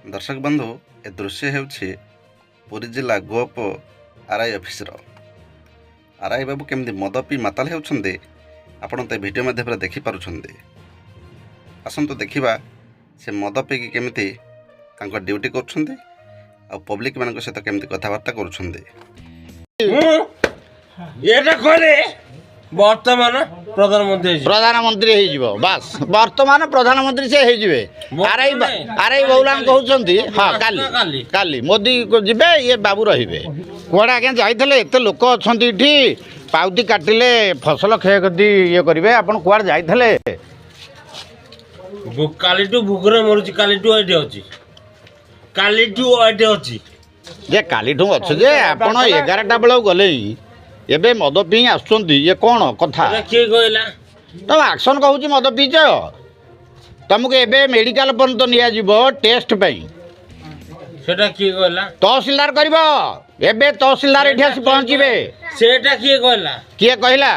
दर्शक बंधु ए दृश्य हेउछि पुरी जिला गोप आरआई ऑफिस रो आरआई बाबू केमती मद पी माताल हेउछन्ते आपण ते वीडियो माध्यम देखि पारुछन्ते। आसंतु देखिबा से मद पी केमती तांको ड्यूटी करछन्ते आ पब्लिक मानक सहित केमती कथाबार्ता करछन्ते। एटा करे वर्तमान प्रधानमंत्री हो बास वर्तमान प्रधानमंत्री से हो आरआई बहुलांग कहते हाँ काली काली मोदी को जीवे ये बाबू रे कौड़ा आज्ञा जाइए एत लोक अच्छा ये पाउती काटिले फसल क्षयक्षति ये करेंगे आप कौड़ जाइए कालीटू भूखरे मरुची कालीटू एटे अछि कालीटू एटे अछि जे कालीठू अच्छे जे आप 11टा बेलू गले एबे मद पी आसुंच ये कौन कथा किए कहला तुम एक्शन कहूँ मद पीच तुमको एबे मेडिकल पर्यंत नियाजिबो टेस्ट पई सेटा किए कहला तहसीलदार करिबो एबे तहसीलदार एठी आसी पहुंचीबे सेटा किए कहला किए कहला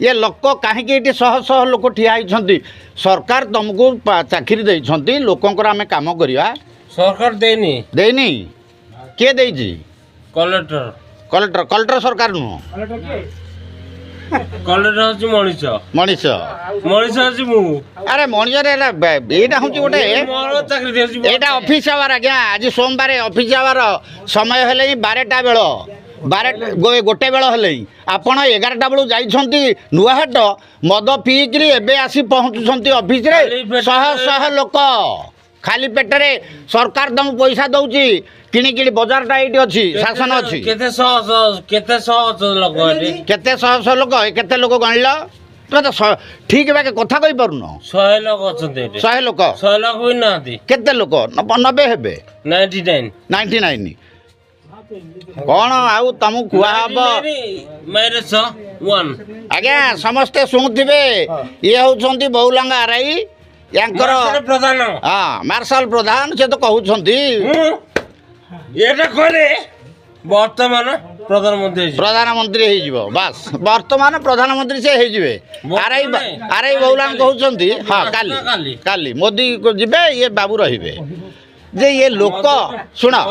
ये लोक कहीं शह शह लोक ठिया होइछंती सरकार तुमको चाकरी देइछंती लोकंकर आमे काम करिया सरकार देनी देनी किए देइछि कलेक्टर कलेक्टर कलेक्टर सरकार नु कलेक्टर हछि मनीष मनीष मनीष हछि मु अरे मनीष रे एटा हूँ गोटे मोर चाकरी देछि एटा ऑफिस आवर आज्ञा आज सोमवार ऑफिस आवर समय हेले 12टा बेल 12 गोटे बेल हेले आपण 11टा बेलू जाइछंती नुआहाट मद पीकरी एबे आसी पहुँचुछंती ऑफिस रे शह शह लोक खाली पेटरे सरकार तुम पैसा दउची किणी किणी बाजारटा एठी अछि शासन अछि केते सह लोक एठी केते शह शह लोक केते लोक गणिल तुम तो ठीक बाके कथा कहि पारुन 100 लोक अछंते एठी 100 लोक 100 लोक भी नाथि केते लोक 90 हेबे 99 कौन आउ तुम कुआ हम मेरे 101 आज्ञा समस्ते शुणुथिबे ये होउछंती बहुलांग आरआई यांकर प्रधान हाँ मार्शल प्रधान से तो कहउछंती एटा करे वर्तमान प्रधानमंत्री हो बास वर्तमान प्रधानमंत्री से हो आरआई बहुलांग कहउछंती हाँ काली काली मोदी को जीवे ये बाबू रे जे ये लोक सुना